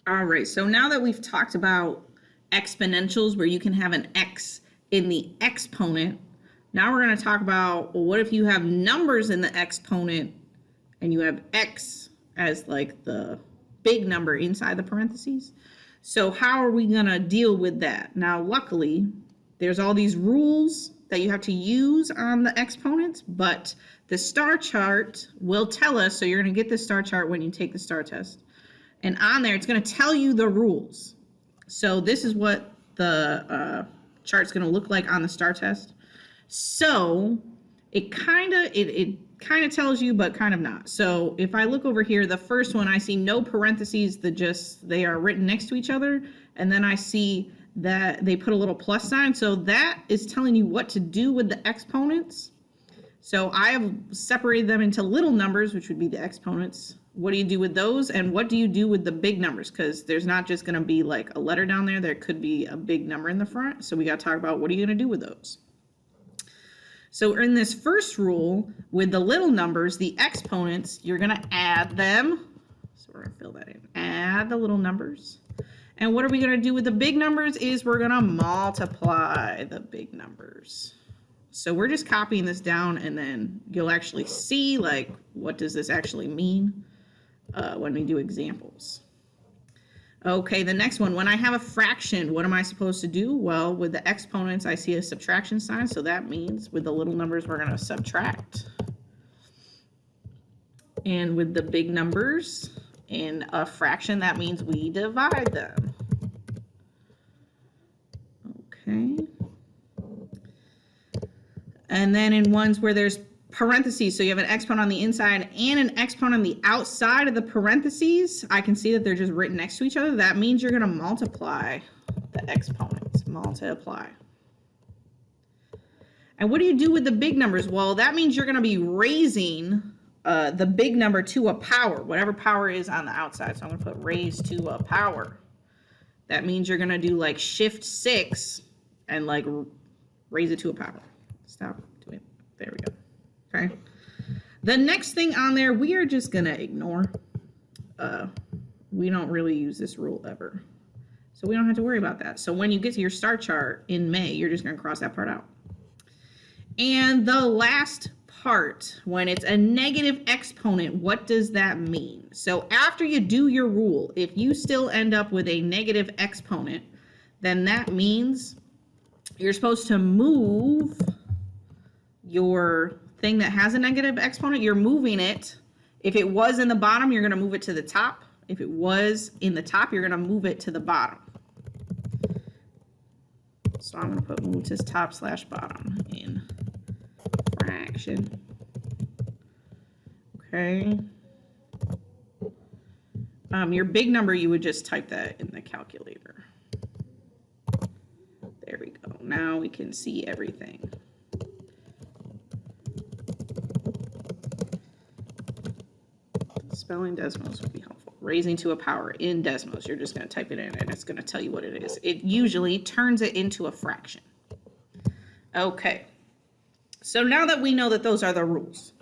All right, so now that we've talked about exponentials where you can have an x in the exponent, now we're going to talk about, well, what if you have numbers in the exponent and you have x as like the big number inside the parentheses? So how are we going to deal with that? Now, luckily, there's all these rules that you have to use on the exponents, but the star chart will tell us, so you're going to get the star chart when you take the star test. And on there, it's going to tell you the rules. So this is what the chart's going to look like on the star test. So it kind of tells you, but kind of not. So if I look over here, the first one, I see no parentheses. They are written next to each other. And then I see that they put a little plus sign. So that is telling you what to do with the exponents. So I have separated them into little numbers, which would be the exponents. What do you do with those? And what do you do with the big numbers? Because there's not just going to be like a letter down there. There could be a big number in the front. So we got to talk about what are you going to do with those? So in this first rule, with the little numbers, the exponents, you're going to add them. So we're going to fill that in. Add the little numbers. And what are we going to do with the big numbers is we're going to multiply the big numbers. So we're just copying this down, and then you'll actually see, like, what does this actually mean when we do examples. Okay, the next one, when I have a fraction, what am I supposed to do? Well, with the exponents, I see a subtraction sign, so that means with the little numbers, we're going to subtract. And with the big numbers in a fraction, that means we divide them. Okay. And then in ones where there's parentheses, so you have an exponent on the inside and an exponent on the outside of the parentheses, I can see that they're just written next to each other. That means you're going to multiply the exponents. Multiply. And what do you do with the big numbers? Well, that means you're going to be raising the big number to a power, whatever power is on the outside. So I'm going to put raise to a power. That means you're going to do like shift 6 and like raise it to a power. Stop doing it. There we go. Okay. The next thing on there, we are just going to ignore. We don't really use this rule ever. So we don't have to worry about that. So when you get to your star chart in May, you're just going to cross that part out. And the last part, when it's a negative exponent, what does that mean? So after you do your rule, if you still end up with a negative exponent, then that means you're supposed to move your thing that has a negative exponent. You're moving it. If it was in the bottom, you're going to move it to the top. If it was in the top, you're going to move it to the bottom. So I'm going to put move to top / bottom in fraction. Okay. Your big number, you would just type that in the calculator. There we go. Now we can see everything. Spelling Desmos would be helpful. Raising to a power in Desmos. You're just going to type it in and it's going to tell you what it is. It usually turns it into a fraction. Okay. So now that we know that those are the rules,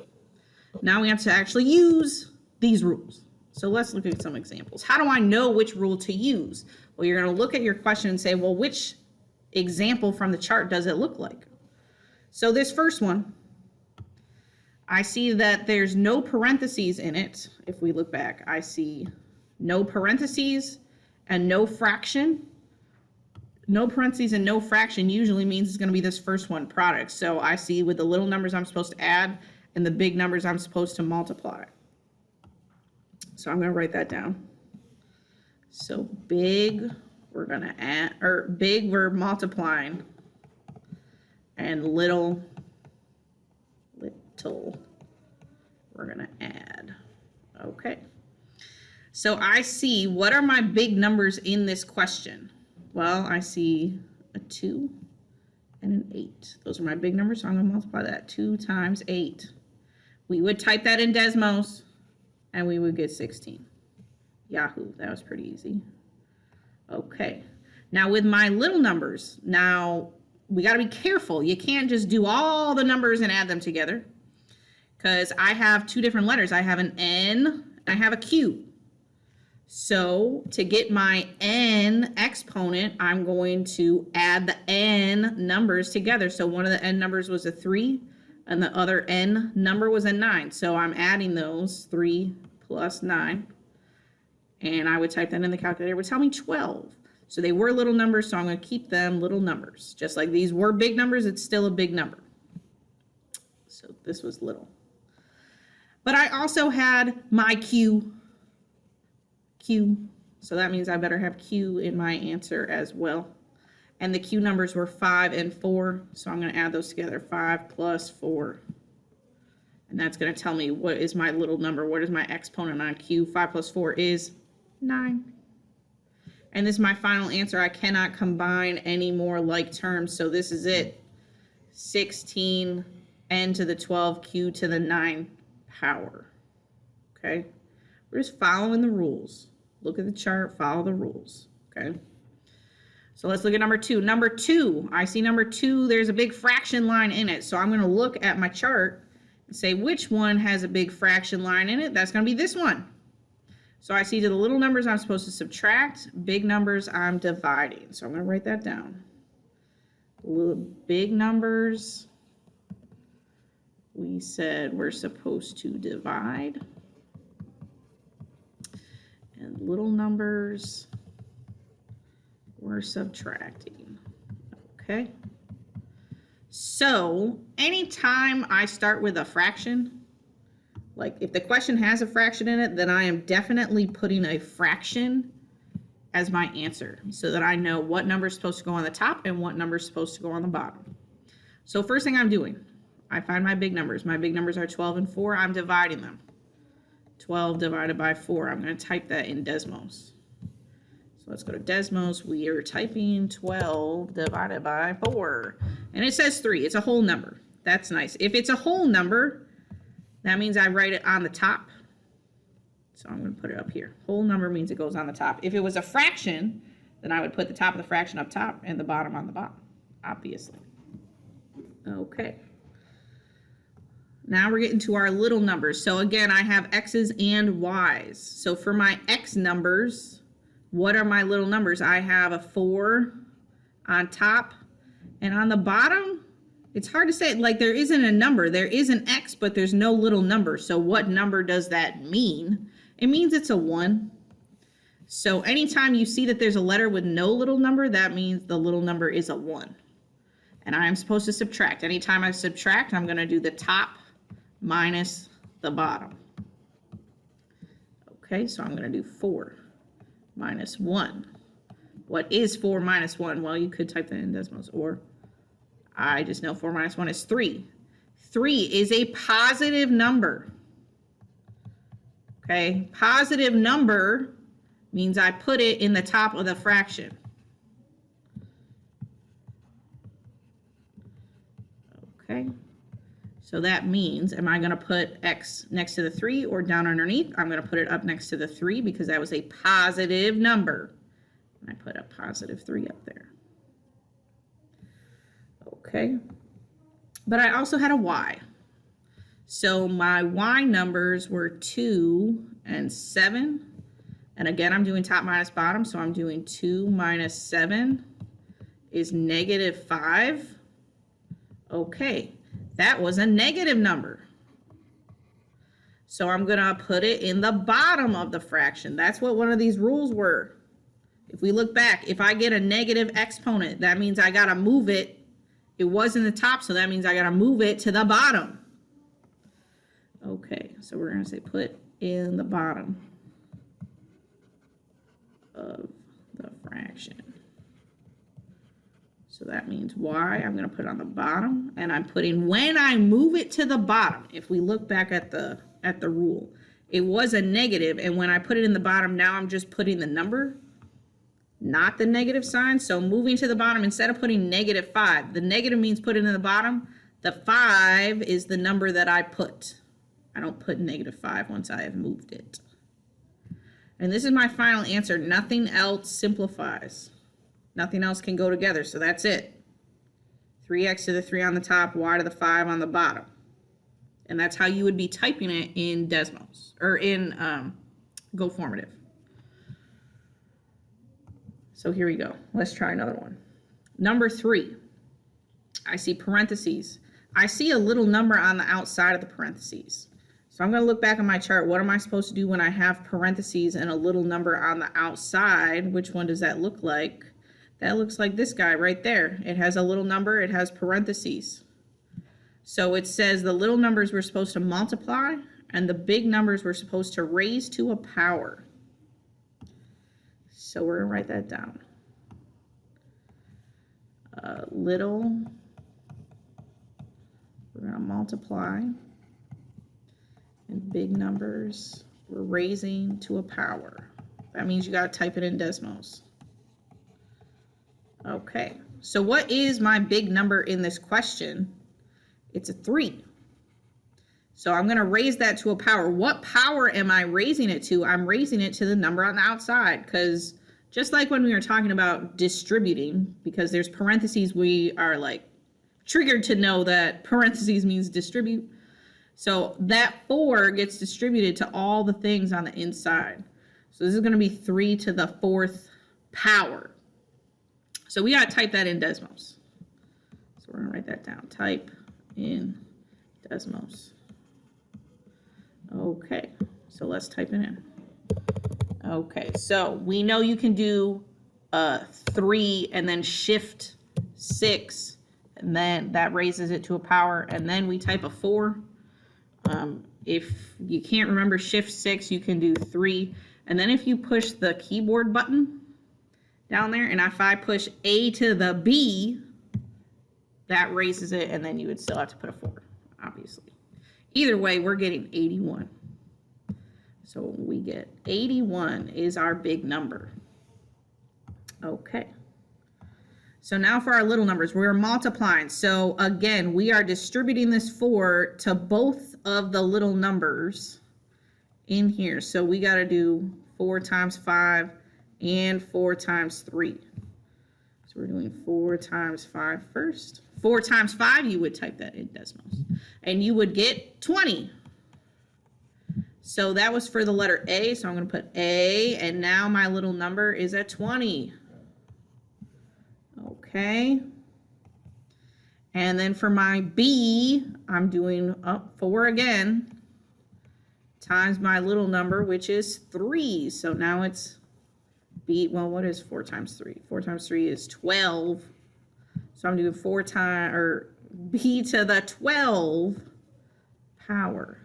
now we have to actually use these rules. So let's look at some examples. How do I know which rule to use? Well, you're going to look at your question and say, well, which example from the chart does it look like? So this first one, I see that there's no parentheses in it. If we look back, I see no parentheses and no fraction. No parentheses and no fraction usually means it's going to be this first one, product. So I see with the little numbers I'm supposed to add and the big numbers I'm supposed to multiply. So I'm going to write that down. So big, we're going to add, or big, we're multiplying, and little, we're going to add. Okay. So I see, what are my big numbers in this question? Well, I see a 2 and an 8. Those are my big numbers, so I'm going to multiply that. 2 times 8. We would type that in Desmos, and we would get 16. Yahoo, that was pretty easy. Okay. Now with my little numbers, now we got to be careful. You can't just do all the numbers and add them together, because I have two different letters. I have an N, I have a Q. So to get my n exponent, I'm going to add the n numbers together. So one of the n numbers was a 3, and the other n number was a 9. So I'm adding those, 3 plus 9. And I would type that in the calculator. It would tell me 12. So they were little numbers, so I'm going to keep them little numbers. Just like these were big numbers, it's still a big number. So this was little. But I also had my Q. So that means I better have Q in my answer as well. And the Q numbers were 5 and 4. So I'm going to add those together. 5 plus 4. And that's going to tell me what is my little number. What is my exponent on Q? 5 plus 4 is 9. And this is my final answer. I cannot combine any more like terms. So this is it. 16 n to the 12 q to the 9 power. Okay. We're just following the rules. Look at the chart, follow the rules. Okay. So let's look at number 2. Number 2, I see number 2, there's a big fraction line in it. So I'm going to look at my chart and say which one has a big fraction line in it. That's going to be this one. So I see to the little numbers I'm supposed to subtract, big numbers I'm dividing. So I'm going to write that down. Little big numbers, we said we're supposed to divide. And little numbers, we're subtracting. Okay. So anytime I start with a fraction, like if the question has a fraction in it, then I am definitely putting a fraction as my answer so that I know what number is supposed to go on the top and what number is supposed to go on the bottom. So first thing I'm doing, I find my big numbers. My big numbers are 12 and 4. I'm dividing them. 12 divided by 4. I'm going to type that in Desmos. So let's go to Desmos. We are typing 12 divided by 4. And it says 3. It's a whole number. That's nice. If it's a whole number, that means I write it on the top. So I'm going to put it up here. Whole number means it goes on the top. If it was a fraction, then I would put the top of the fraction up top and the bottom on the bottom, obviously. Okay. Now we're getting to our little numbers. So again, I have x's and y's. So for my x numbers, what are my little numbers? I have a 4 on top, and on the bottom, it's hard to say. Like there isn't a number. There is an x, but there's no little number. So what number does that mean? It means it's a 1. So anytime you see that there's a letter with no little number, that means the little number is a 1. And I'm supposed to subtract. Anytime I subtract, I'm going to do the top minus the bottom. Okay, so I'm going to do 4 minus 1. What is 4 minus 1? Well, you could type that in Desmos, or I just know 4 minus 1 is 3. 3 is a positive number. Okay, positive number means I put it in the top of the fraction. Okay. So that means, am I going to put x next to the 3 or down underneath? I'm going to put it up next to the 3 because that was a positive number. And I put a positive 3 up there. Okay. But I also had a y. So my y numbers were 2 and 7. And again, I'm doing top minus bottom. So I'm doing 2 minus 7 is negative 5. Okay. That was a negative number. So I'm going to put it in the bottom of the fraction. That's what one of these rules were. If we look back, if I get a negative exponent, that means I got to move it. It was in the top, so that means I got to move it to the bottom. Okay, so we're going to say put in the bottom of the fraction. So that means y, I'm going to put on the bottom, and I'm putting, when I move it to the bottom, if we look back at the rule, it was a negative, and when I put it in the bottom, now I'm just putting the number, not the negative sign. So moving to the bottom, instead of putting negative 5, the negative means put it in the bottom. The 5 is the number that I put. I don't put negative 5 once I have moved it. And this is my final answer. Nothing else simplifies. Nothing else can go together, so that's it. 3x to the 3 on the top, y to the 5 on the bottom. And that's how you would be typing it in Desmos, or in Go Formative. So here we go. Let's try another one. Number 3. I see parentheses. I see a little number on the outside of the parentheses. So I'm going to look back on my chart. What am I supposed to do when I have parentheses and a little number on the outside? Which one does that look like? That looks like this guy right there. It has a little number. It has parentheses. So it says the little numbers we're supposed to multiply and the big numbers we're supposed to raise to a power. So we're going to write that down. Little, we're going to multiply, and big numbers we're raising to a power. That means you got to type it in decimals. Okay, so what is my big number in this question? It's a 3. So I'm going to raise that to a power. What power am I raising it to? I'm raising it to the number on the outside, because just like when we were talking about distributing, because there's parentheses, we are like triggered to know that parentheses means distribute. So that 4 gets distributed to all the things on the inside. So this is going to be 3 to the 4th power. So we got to type that in decimals. So we're going to write that down. Type in decimals. Okay, so let's type it in. Okay, so we know you can do 3 and then shift 6, and then that raises it to a power, and then we type a 4. If you can't remember shift 6, you can do 3, and then if you push the keyboard button down there, and if I push A to the B, that raises it, and then you would still have to put a 4, obviously. Either way, we're getting 81. So we get 81 is our big number. Okay. So now for our little numbers, we're multiplying. So again, we are distributing this 4 to both of the little numbers in here. So we got to do 4 times 5 and 4 times 3. So we're doing 4 times 5 first. 4 times 5, you would type that in decimals. And you would get 20. So that was for the letter A, so I'm going to put A, and now my little number is at 20. Okay. And then for my B, I'm doing 4 again, times my little number, which is 3. So now it's B, well, what is 4 times 3? 4 times 3 is 12. So I'm doing 4 times, or B to the 12 power.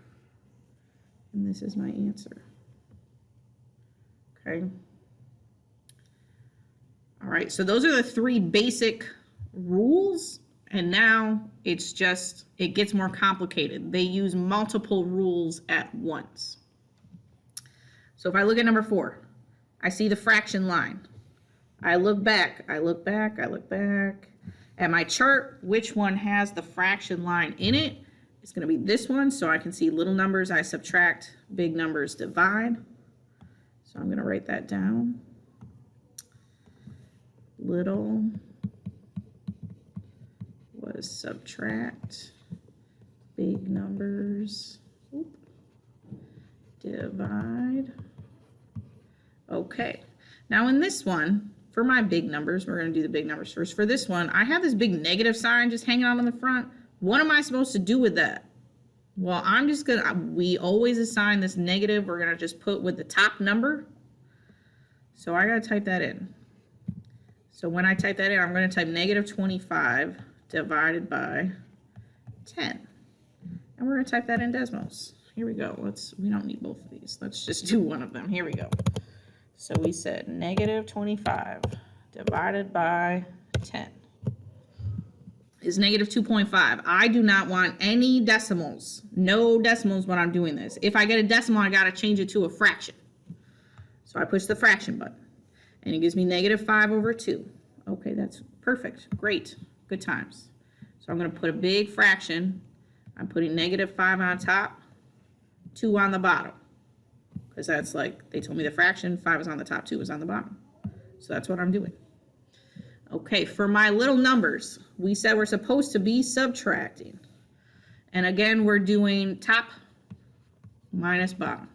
And this is my answer. Okay. All right, so those are the 3 basic rules. And now it's just, it gets more complicated. They use multiple rules at once. So if I look at number 4, I see the fraction line. I look back at my chart, which one has the fraction line in it. It's going to be this one, so I can see little numbers I subtract, big numbers divide. So I'm going to write that down. Little was subtract, big numbers divide. Okay, now in this one, for my big numbers, we're going to do the big numbers first. For this one, I have this big negative sign just hanging out on the front. What am I supposed to do with that? Well, I'm just going to, we always assign this negative. We're going to just put with the top number. So I got to type that in. So when I type that in, I'm going to type negative 25 divided by 10. And we're going to type that in decimals. Here we go. We don't need both of these. Let's just do one of them. Here we go. So we said negative 25 divided by 10 is negative 2.5. I do not want any decimals. No decimals when I'm doing this. If I get a decimal, I got to change it to a fraction. So I push the fraction button. And it gives me negative 5 over 2. Okay, that's perfect. Great. Good times. So I'm going to put a big fraction. I'm putting negative 5 on top, 2 on the bottom. Because that's like, they told me the fraction, 5 is on the top, 2 is on the bottom. So that's what I'm doing. Okay, for my little numbers, we said we're supposed to be subtracting. And again, we're doing top minus bottom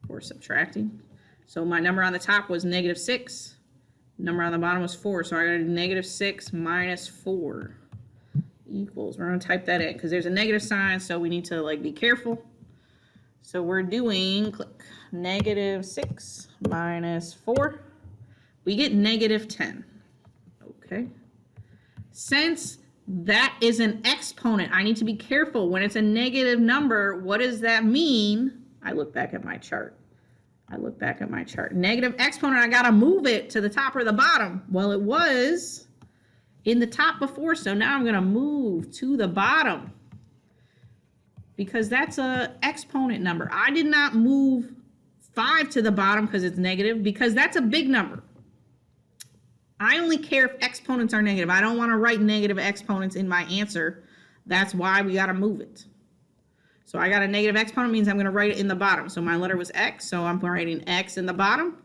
for subtracting. So my number on the top was negative 6. Number on the bottom was 4, so I got a negative 6 minus 4 equals. We're going to type that in because there's a negative sign, so we need to like be careful. So we're doing, click, negative 6 minus 4. We get negative 10. Okay. Since that is an exponent, I need to be careful. When it's a negative number, what does that mean? I look back at my chart. Negative exponent, I got to move it to the top or the bottom. Well, it was in the top before, so now I'm going to move to the bottom because that's a exponent number. I did not move 5 to the bottom because it's negative, because that's a big number. I only care if exponents are negative. I don't want to write negative exponents in my answer. That's why we got to move it. So I got a negative exponent, means I'm going to write it in the bottom. So my letter was X, so I'm writing X in the bottom.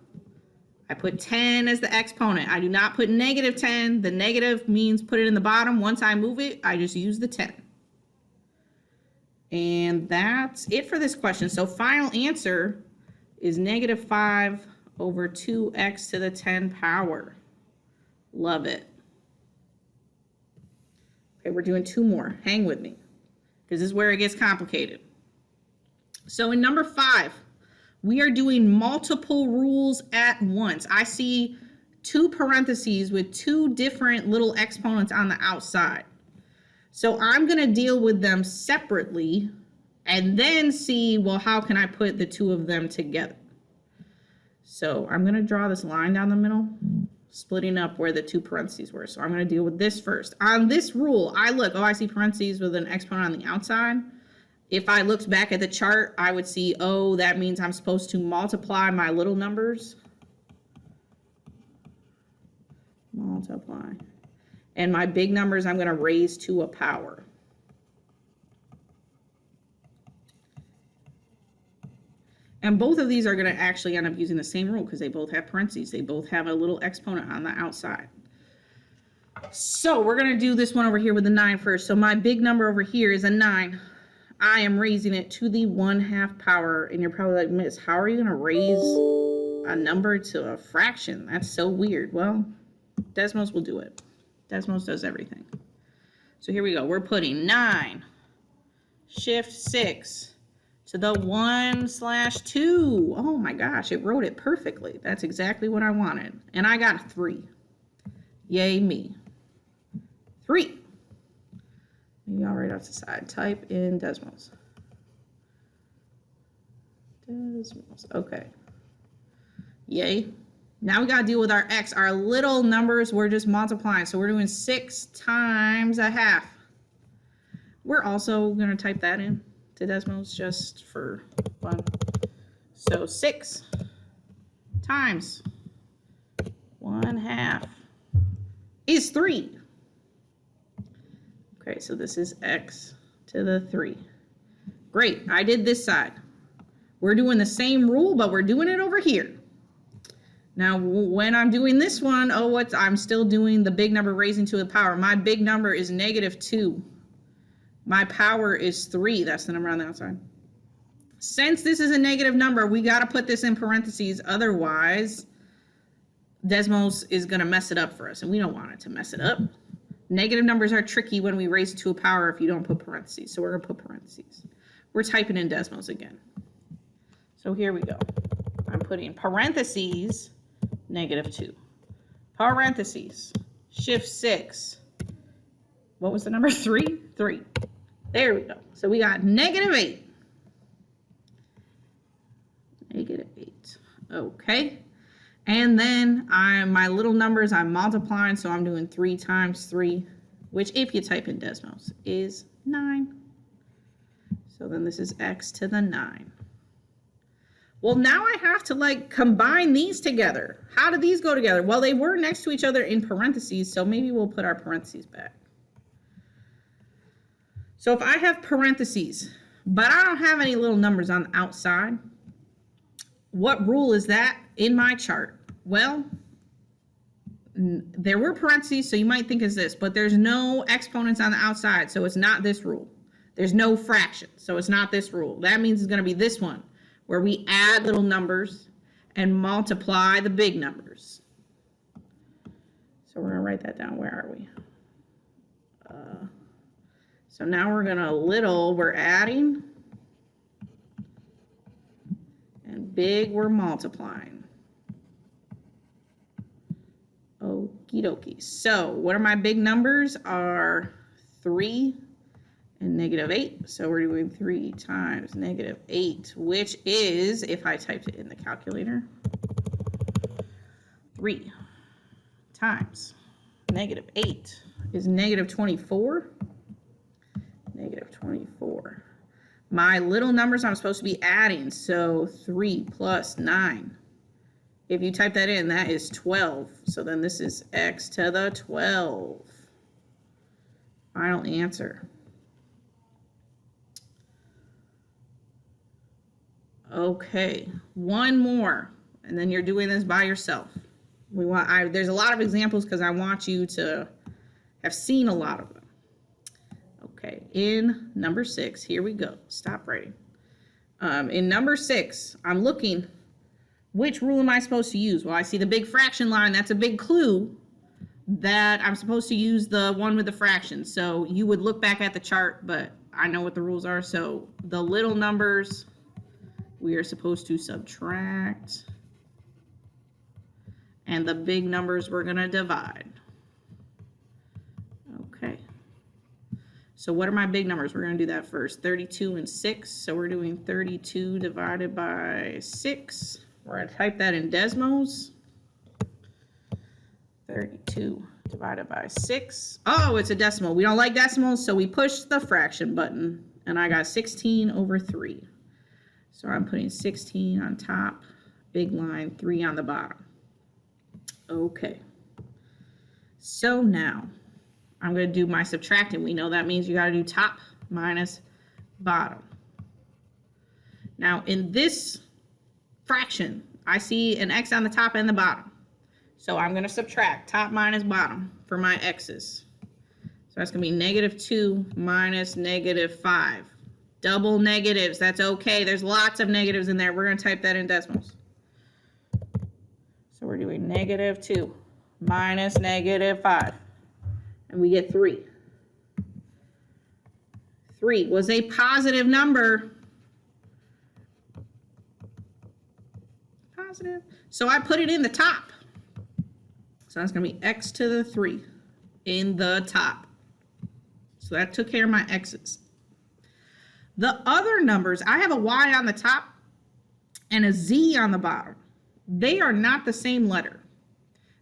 I put 10 as the exponent. I do not put negative 10. The negative means put it in the bottom. Once I move it, I just use the 10. And that's it for this question. So final answer is negative 5 over 2x to the 10 power. Love it. Okay, we're doing 2 more. Hang with me, because this is where it gets complicated. So in number 5, we are doing multiple rules at once. I see 2 parentheses with 2 different little exponents on the outside. So I'm going to deal with them separately and then see, well, how can I put the 2 of them together? So I'm going to draw this line down the middle, splitting up where the 2 parentheses were. So I'm going to deal with this first. On this rule, I look, I see parentheses with an exponent on the outside. If I looked back at the chart, I would see, oh, that means I'm supposed to multiply my little numbers. Multiply. And my big numbers, I'm going to raise to a power. And both of these are going to actually end up using the same rule because they both have parentheses. They both have a little exponent on the outside. So we're going to do this one over here with the 9 first. So my big number over here is a 9. I am raising it to the 1/2 power. And you're probably like, Miss, how are you going to raise a number to a fraction? That's so weird. Well, Desmos will do it. Desmos does everything. So here we go. We're putting 9, shift 6. To the 1/2. Oh my gosh, it wrote it perfectly. That's exactly what I wanted. And I got a 3. Yay me. 3. Maybe I'll write off the side. Type in Desmos. Desmos. Okay. Yay. Now we got to deal with our X. Our little numbers, we're just multiplying. So we're doing 6 times 1/2. We're also going to type that in to Desmos just for fun. So 6 times 1/2 is 3. Okay, so this is X to the 3. Great, I did this side. We're doing the same rule, but we're doing it over here. Now, when I'm doing this one, I'm still doing the big number raising to the power. My big number is -2. My power is 3. That's the number on the outside. Since this is a negative number, we got to put this in parentheses. Otherwise, Desmos is going to mess it up for us, and we don't want it to mess it up. Negative numbers are tricky when we raise to a power if you don't put parentheses. So we're going to put parentheses. We're typing in Desmos again. So here we go. I'm putting parentheses, -2. Parentheses, shift 6. What was the number? 3? 3. There we go. So we got -8. -8. Okay. And then my little numbers, I'm multiplying, so I'm doing 3 times 3, which if you type in Desmos is 9. So then this is X to the 9. Well, now I have to combine these together. How did these go together? Well, they were next to each other in parentheses, so maybe we'll put our parentheses back. So if I have parentheses, but I don't have any little numbers on the outside, what rule is that in my chart? Well, there were parentheses, so you might think it's this, but there's no exponents on the outside, so it's not this rule. There's no fraction, so it's not this rule. That means it's going to be this one, where we add little numbers and multiply the big numbers. So we're going to write that down. Where are we? So now we're going to we're adding. And big, we're multiplying. Okie dokie. So what are my big numbers? Are 3 and -8. So we're doing 3 times -8, which is, if I typed it in the calculator, 3 times -8 is -24. -24. My little numbers I'm supposed to be adding, so 3 plus 9. If you type that in, that is 12. So then this is x to the 12. Final answer. Okay, one more, and then you're doing this by yourself. There's a lot of examples because I want you to have seen a lot of them. Okay, in number 6, here we go. Stop writing. In number 6, I'm looking, which rule am I supposed to use? Well, I see the big fraction line. That's a big clue that I'm supposed to use the one with the fractions. So you would look back at the chart, but I know what the rules are. So the little numbers, we are supposed to subtract. And the big numbers, we're going to divide. Okay. So what are my big numbers? We're going to do that first. 32 and 6. So we're doing 32 divided by 6. We're going to type that in Desmos. 32 divided by 6. Oh, it's a decimal. We don't like decimals, so we push the fraction button. And I got 16 over 3. So I'm putting 16 on top, big line, 3 on the bottom. Okay. So now I'm going to do my subtracting. We know that means you got to do top minus bottom. Now in this fraction, I see an x on the top and the bottom. So I'm going to subtract top minus bottom for my x's. So that's going to be -2 minus -5. Double negatives, that's okay. There's lots of negatives in there. We're going to type that in decimals. So we're doing -2 minus -5. And we get 3. 3 was a positive number. Positive. So I put it in the top. So that's going to be x to the 3 in the top. So that took care of my x's. The other numbers, I have a y on the top and a z on the bottom. They are not the same letter.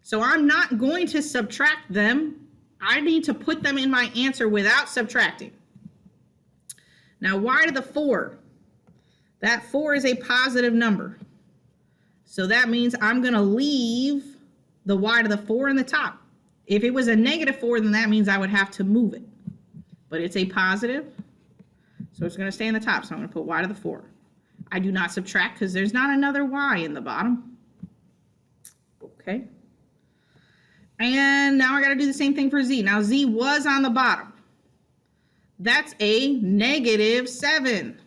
So I'm not going to subtract them. I need to put them in my answer without subtracting. Now, y to the 4. That 4 is a positive number. So that means I'm going to leave the y to the 4 in the top. If it was a -4, then that means I would have to move it. But it's a positive, so it's going to stay in the top. So I'm going to put y to the 4. I do not subtract because there's not another y in the bottom. Okay. And now I got to do the same thing for z. Now z was on the bottom. That's a -7.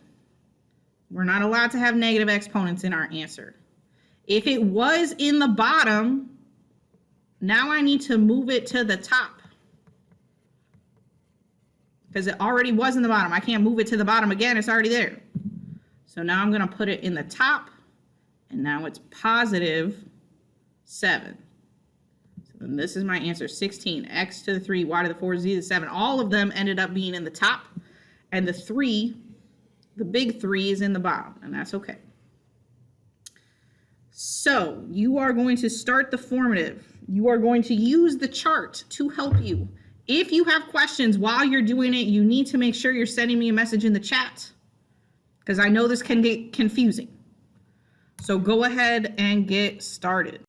We're not allowed to have negative exponents in our answer. If it was in the bottom, now I need to move it to the top. Because it already was in the bottom. I can't move it to the bottom again. It's already there. So now I'm going to put it in the top. And now it's +7. So then this is my answer. 16, x to the 3, y to the 4, z to the 7. All of them ended up being in the top. And the 3, the big 3 is in the bottom. And that's okay. So you are going to start the formative. You are going to use the chart to help you. If you have questions while you're doing it, you need to make sure you're sending me a message in the chat because I know this can get confusing. So go ahead and get started.